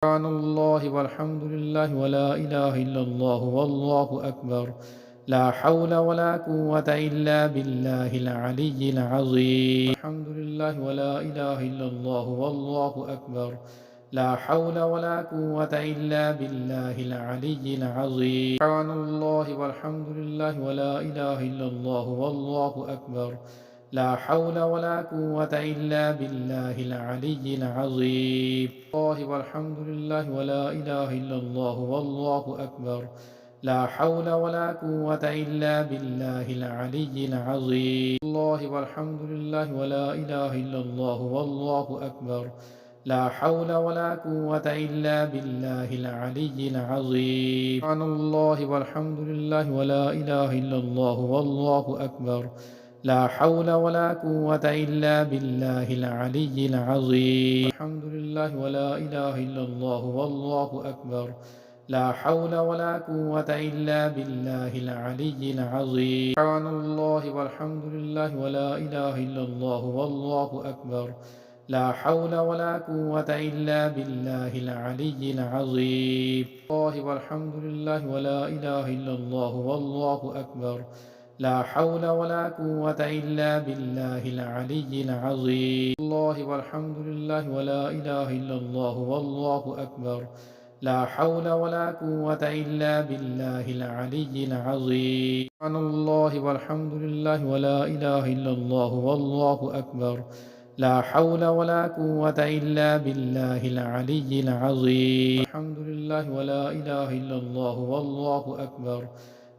سبحان الله والحمد لله ولا إله إلا الله والله أكبر. لا حول ولا قوة إلا بالله العلي العظيم. الحمد لله ولا إله إلا الله والله أكبر. لا حول ولا قوة إلا بالله العلي العظيم. سبحان الله والحمد لله ولا إله إلا الله والله أكبر. لا حول ولا قوة إلا بالله العلي العظيم. الله والحمد لله ولا إله إلا الله والله أكبر. لا حول ولا قوة إلا بالله العلي العظيم. الله والحمد لله ولا إله إلا الله والله أكبر. لا حول ولا قوة إلا بالله العلي العظيم. سبحان الله والحمد لله ولا إله إلا الله والله أكبر. لا حول ولا قوة إلا بالله العلي العظيم. الحمد لله ولا إله إلا الله والله أكبر. لا حول ولا قوة إلا بالله العلي العظيم. سبحان الله والحمد لله ولا إله إلا الله والله أكبر. لا حول ولا قوة إلا بالله العلي العظيم. الله والحمد لله ولا إله إلا الله والله أكبر. لا حول ولا قوة إلا بالله العلي العظيم. الله والحمد لله ولا إله إلا الله والله أكبر. لا حول ولا قوة إلا بالله العلي العظيم. سبحان الله والحمد لله ولا إله إلا الله والله أكبر. لا حول ولا قوة إلا بالله العلي العظيم. الحمد لله ولا إله إلا الله والله أكبر.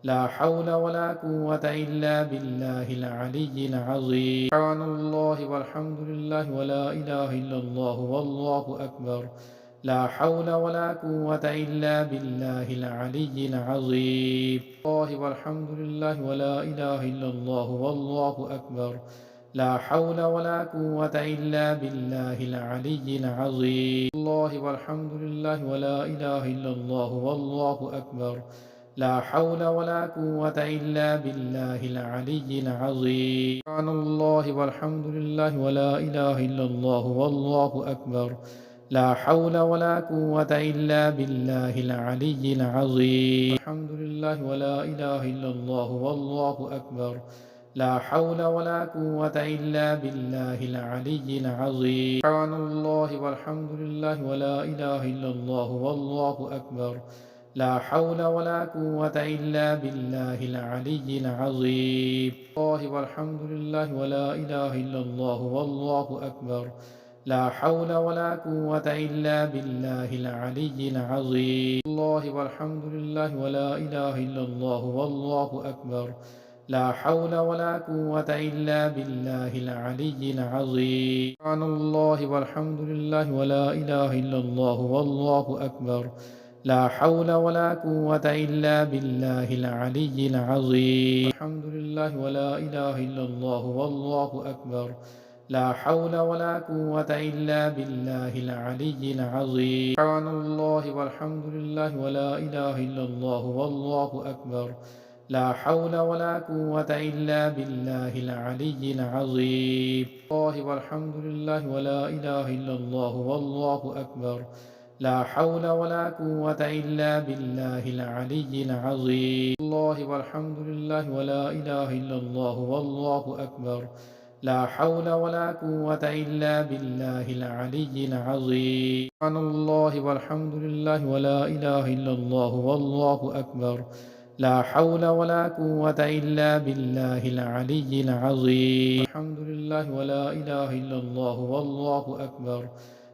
لا حول ولا قوة إلا بالله العلي العظيم. سبحان الله والحمد لله ولا إله إلا الله والله أكبر. لا حول ولا قوة إلا بالله العلي العظيم. الله والحمد لله ولا إله إلا الله والله أكبر. لا حول ولا قوة إلا بالله العلي العظيم. الله والحمد لله ولا إله إلا الله والله أكبر. لا حول ولا قوة إلا بالله العلي العظيم. سبحان الله والحمد لله ولا إله إلا الله والله أكبر. لا حول ولا قوة إلا بالله العلي العظيم. الحمد لله ولا إله إلا الله والله أكبر. لا حول ولا قوة إلا بالله العلي العظيم. سبحان الله والحمد لله ولا إله إلا الله والله أكبر. لا حول ولا قوة إلا بالله العلي العظيم. الله والحمد لله ولا إله إلا الله والله أكبر. لا حول ولا قوة إلا بالله العلي العظيم. الله والحمد لله ولا إله إلا الله والله أكبر. لا حول ولا قوة إلا بالله العلي العظيم. سبحان الله والحمد لله ولا إله إلا الله والله أكبر. لا حول ولا قوة إلا بالله العلي العظيم. الحمد لله ولا إله إلا الله والله أكبر. لا حول ولا قوة إلا بالله العلي العظيم. سبحان الله والحمد لله ولا إله إلا الله والله أكبر. لا حول ولا قوة إلا بالله العلي العظيم. الله والحمد لله ولا إله إلا الله والله أكبر. لا حول ولا قوة إلا بالله العلي العظيم. الله والحمد لله ولا إله إلا الله والله أكبر. لا حول ولا قوة إلا بالله العلي العظيم. سبحان الله والحمد لله ولا إله إلا الله والله أكبر. لا حول ولا قوة إلا بالله العلي العظيم. الحمد لله ولا إله إلا الله والله أكبر.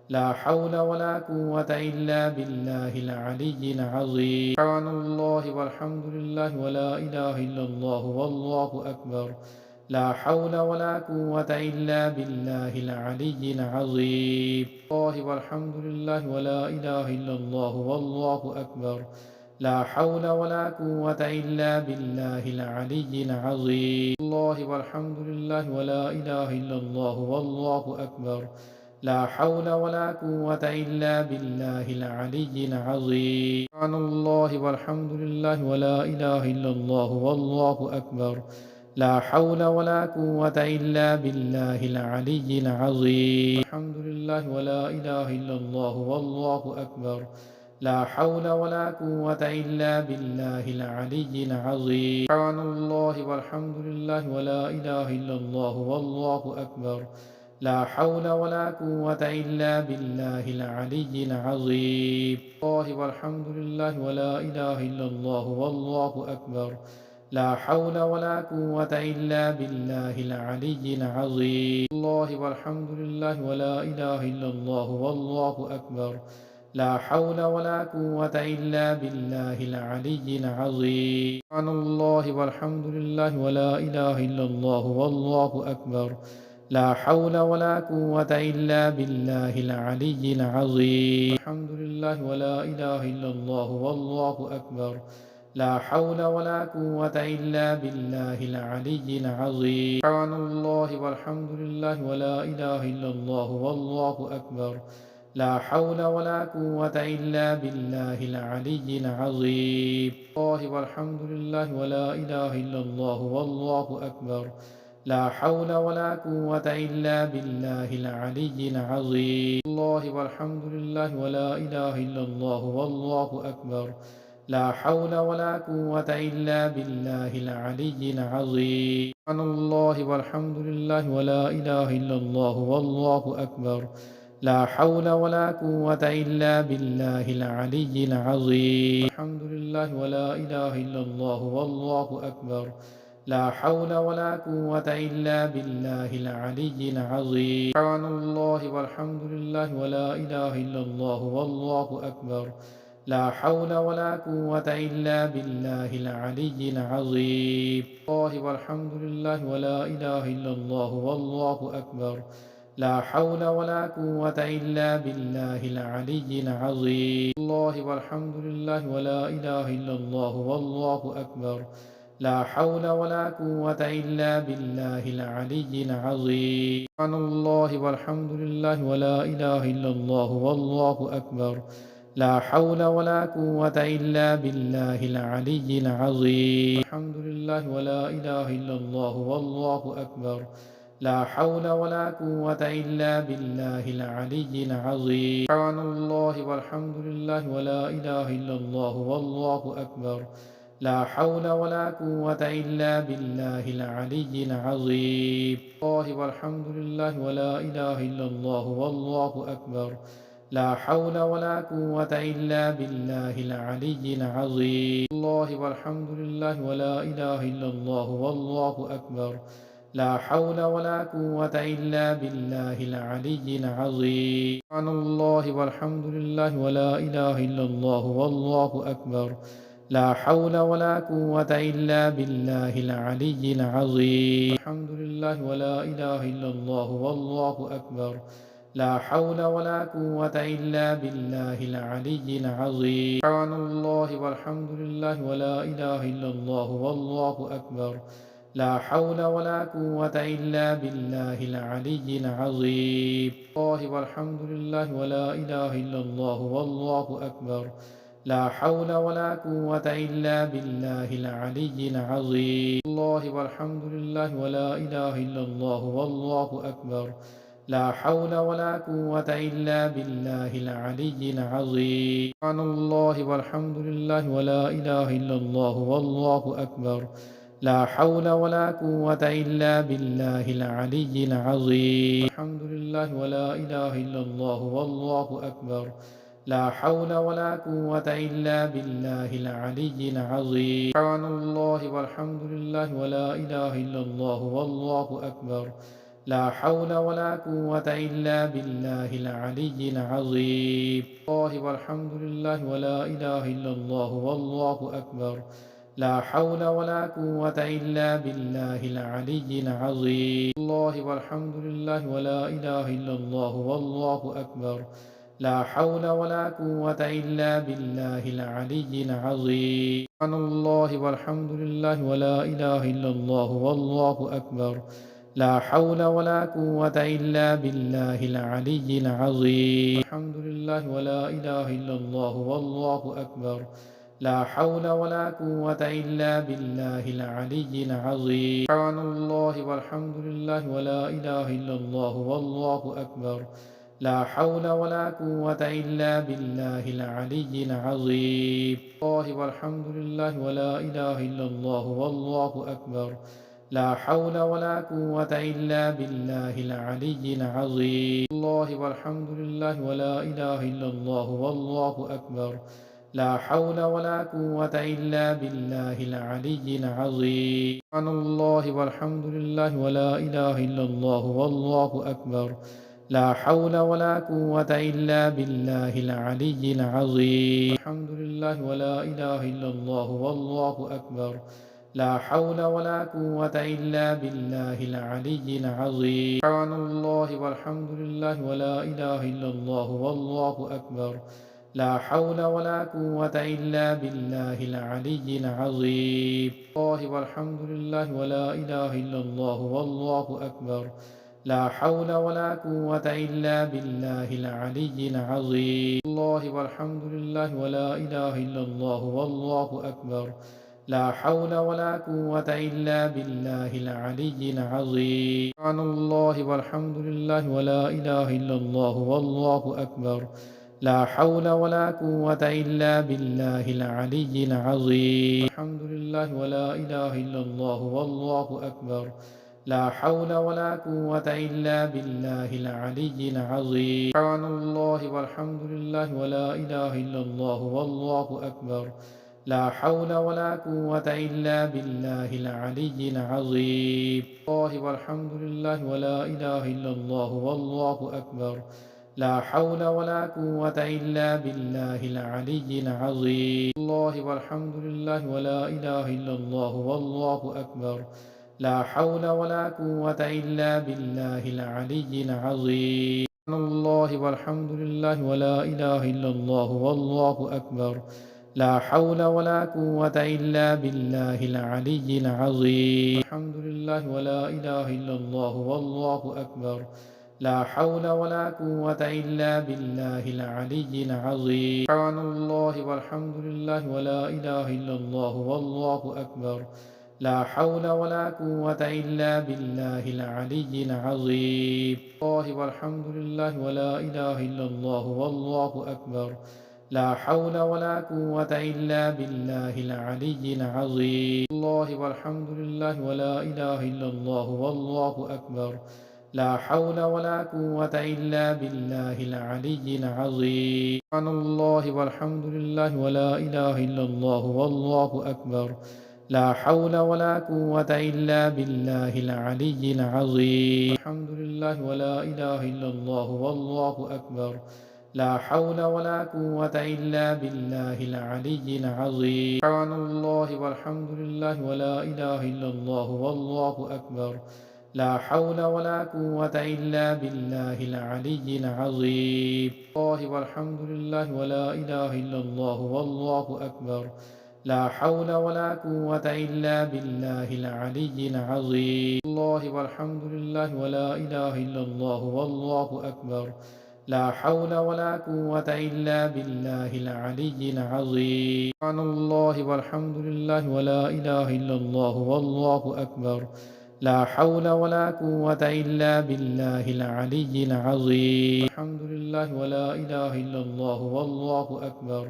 لا حول ولا قوة إلا بالله العلي العظيم. سبحان الله والحمد لله ولا إله إلا الله والله أكبر. لا حول ولا قوة إلا بالله العلي العظيم. الله والحمد لله ولا إله إلا الله والله أكبر. لا حول ولا قوة إلا بالله العلي العظيم. الله والحمد لله ولا إله إلا الله والله أكبر. لا حول ولا قوة إلا بالله العلي العظيم. سبحان الله والحمد لله ولا إله إلا الله والله أكبر. لا حول ولا قوة إلا بالله العلي العظيم. الحمد لله ولا إله إلا الله والله أكبر. لا حول ولا قوة إلا بالله العلي العظيم. سبحان الله والحمد لله ولا إله إلا الله والله أكبر. لا حول ولا قوة إلا بالله العلي العظيم. الله والحمد لله ولا إله إلا الله والله أكبر. لا حول ولا قوة إلا بالله العلي العظيم. الله والحمد لله ولا إله إلا الله والله أكبر. لا حول ولا قوة إلا بالله العلي العظيم. سبحان الله والحمد لله ولا إله إلا الله والله أكبر. لا حول ولا قوة إلا بالله العلي العظيم. الحمد لله ولا إله إلا الله والله أكبر. لا حول ولا قوة إلا بالله العلي العظيم. سبحان الله والحمد لله ولا إله إلا الله والله أكبر. لا حول ولا قوة إلا بالله العلي العظيم. الله والحمد لله ولا إله إلا الله والله أكبر. لا حول ولا قوة إلا بالله العلي العظيم. الله والحمد لله ولا إله إلا الله والله أكبر. لا حول ولا قوة إلا بالله العلي العظيم. سبحان الله والحمد لله ولا إله إلا الله والله أكبر. لا حول ولا قوة إلا بالله العلي العظيم. الحمد لله ولا إله إلا الله والله أكبر. لا حول ولا قوة إلا بالله العلي العظيم. سبحان الله والحمد لله ولا إله إلا الله والله أكبر. لا حول ولا قوة إلا بالله العلي العظيم. الله والحمد لله ولا إله إلا الله والله أكبر. لا حول ولا قوة إلا بالله العلي العظيم. الله والحمد لله ولا إله إلا الله والله أكبر. لا حول ولا قوة إلا بالله العلي العظيم. سبحان الله والحمد لله ولا إله إلا الله والله أكبر. لا حول ولا قوة إلا بالله العلي العظيم. الحمد لله ولا إله إلا الله والله أكبر. لا حول ولا قوة إلا بالله العلي العظيم. سبحان الله والحمد لله ولا إله إلا الله والله أكبر. لا حول ولا قوة إلا بالله العلي العظيم. الله والحمد لله ولا إله إلا الله والله أكبر. لا حول ولا قوة إلا بالله العلي العظيم. الله والحمد لله ولا إله إلا الله والله أكبر. لا حول ولا قوة إلا بالله العلي العظيم. سبحان الله والحمد لله ولا إله إلا الله والله أكبر. لا حول ولا قوة إلا بالله العلي العظيم. الحمد لله ولا إله إلا الله والله أكبر. لا حول ولا قوة إلا بالله العلي العظيم. سبحان الله والحمد لله ولا إله إلا الله والله أكبر. لا حول ولا قوة إلا بالله العلي العظيم. الله والحمد لله ولا إله إلا الله والله أكبر. لا حول ولا قوة إلا بالله العلي العظيم. الله والحمد لله ولا إله إلا الله والله أكبر. لا حول ولا قوة إلا بالله العلي العظيم. سبحان الله والحمد لله ولا إله إلا الله والله أكبر. لا حول ولا قوة إلا بالله العلي العظيم. الحمد لله ولا إله إلا الله والله أكبر. لا حول ولا قوة إلا بالله العلي العظيم. سبحان الله والحمد لله ولا إله إلا الله والله أكبر. لا حول ولا قوة إلا بالله العلي العظيم. الله والحمد لله ولا إله إلا الله والله أكبر. لا حول ولا قوة إلا بالله العلي العظيم. الله والحمد لله ولا إله إلا الله والله أكبر. لا حول ولا قوة إلا بالله العلي العظيم. سبحان الله والحمد لله ولا إله إلا الله والله أكبر. لا حول ولا قوة إلا بالله العلي العظيم. الحمد لله ولا إله إلا الله والله أكبر. لا حول ولا قوة إلا بالله العلي العظيم. سبحان الله والحمد لله ولا إله إلا الله والله أكبر. لا حول ولا قوة إلا بالله العلي العظيم. الله والحمد لله ولا إله إلا الله والله أكبر. لا حول ولا قوة إلا بالله العلي العظيم. الله والحمد لله ولا إله إلا الله والله أكبر. لا حول ولا قوة إلا بالله العلي العظيم. سبحان الله والحمد لله ولا إله إلا الله والله أكبر. لا حول ولا قوة إلا بالله العلي العظيم. الحمد لله ولا إله إلا الله والله أكبر. لا حول ولا قوة إلا بالله العلي العظيم. سبحان الله والحمد لله ولا إله إلا الله والله أكبر. لا حول ولا قوة إلا بالله العلي العظيم. الله والحمد لله ولا إله إلا الله والله أكبر. لا حول ولا قوة إلا بالله العلي العظيم. الله والحمد لله ولا إله إلا الله والله أكبر. لا حول ولا قوة إلا بالله العلي العظيم. سبحان الله والحمد لله ولا إله إلا الله والله أكبر. لا حول ولا قوة إلا بالله العلي العظيم. الحمد لله ولا إله إلا الله والله أكبر. لا حول ولا قوة إلا بالله العلي العظيم. سبحان الله والحمد لله ولا إله إلا الله والله أكبر. لا حول ولا قوة إلا بالله العلي العظيم. الله والحمد لله ولا إله إلا الله والله أكبر. لا حول ولا قوة إلا بالله العلي العظيم. الله والحمد لله ولا إله إلا الله والله أكبر. لا حول ولا قوة إلا بالله العلي العظيم. سبحان الله والحمد لله ولا إله إلا الله والله أكبر. لا حول ولا قوة إلا بالله العلي العظيم. الحمد لله ولا إله إلا الله والله أكبر. لا حول ولا قوة إلا بالله العلي العظيم. سبحان الله والحمد لله ولا إله إلا الله والله أكبر. لا حول ولا قوة إلا بالله العلي العظيم. الله والحمد لله ولا إله إلا الله والله أكبر. لا حول ولا قوة إلا بالله العلي العظيم. الله والحمد لله ولا إله إلا الله والله أكبر. لا حول ولا قوة إلا بالله العلي العظيم. سبحان الله والحمد لله ولا إله إلا الله والله أكبر. لا حول ولا قوة إلا بالله العلي العظيم. الحمد لله ولا إله إلا الله والله أكبر. لا حول ولا قوة إلا بالله العلي العظيم. سبحان الله والحمد لله ولا إله إلا الله والله أكبر. لا حول ولا قوة إلا بالله العلي العظيم. الله والحمد لله ولا إله إلا الله والله أكبر. لا حول ولا قوة إلا بالله العلي العظيم. الله والحمد لله ولا إله إلا الله والله أكبر. لا حول ولا قوة إلا بالله العلي العظيم. سبحان الله والحمد لله ولا إله إلا الله والله أكبر. لا حول ولا قوة إلا بالله العلي العظيم. الحمد لله ولا إله إلا الله والله أكبر.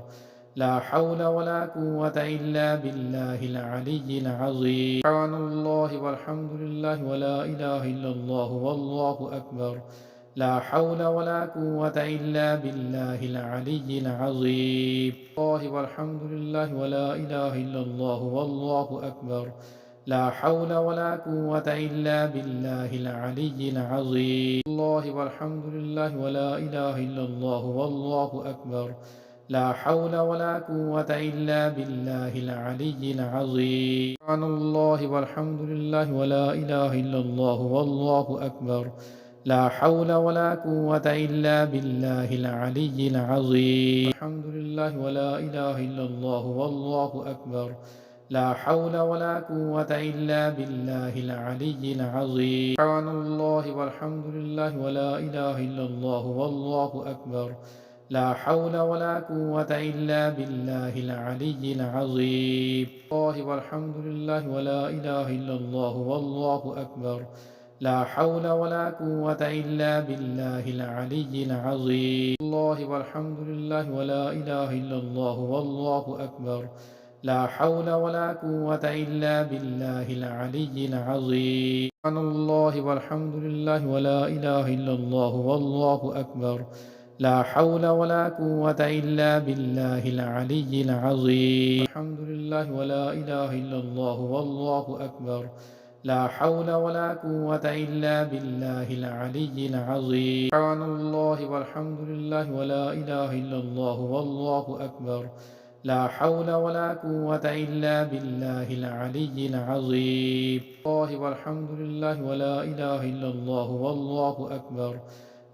لا حول ولا قوة إلا بالله العلي العظيم. سبحان الله والحمد لله ولا إله إلا الله والله أكبر. لا حول ولا قوة إلا بالله العلي العظيم. الله والحمد لله ولا إله إلا الله والله أكبر. لا حول ولا قوة إلا بالله العلي العظيم. الله والحمد لله ولا إله إلا الله والله أكبر. لا حول ولا قوة إلا بالله العلي العظيم. سبحان الله والحمد لله ولا إله إلا الله والله أكبر. لا حول ولا قوة إلا بالله العلي العظيم. الحمد لله ولا إله إلا الله والله أكبر. لا حول ولا قوة إلا بالله العلي العظيم. سبحان الله والحمد لله ولا إله إلا الله والله أكبر. لا حول ولا قوة إلا بالله العلي العظيم. الله والحمد لله ولا إله إلا الله والله أكبر. لا حول ولا قوة إلا بالله العلي العظيم. الله والحمد لله ولا إله إلا الله والله أكبر. لا حول ولا قوة إلا بالله العلي العظيم. سبحان الله والحمد لله ولا إله إلا الله والله أكبر. لا حول ولا قوة إلا بالله العلي العظيم. الحمد لله ولا إله إلا الله والله أكبر. لا حول ولا قوة إلا بالله العلي العظيم. سبحان الله والحمد لله ولا إله إلا الله والله أكبر. لا حول ولا قوة إلا بالله العلي العظيم. الله والحمد لله ولا إله إلا الله والله أكبر.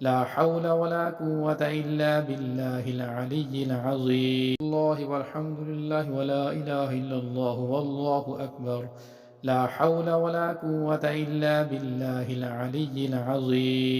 لا حول ولا قوة إلا بالله العلي العظيم. الله والحمد لله ولا إله إلا الله والله أكبر. لا حول ولا قوة إلا بالله العلي العظيم.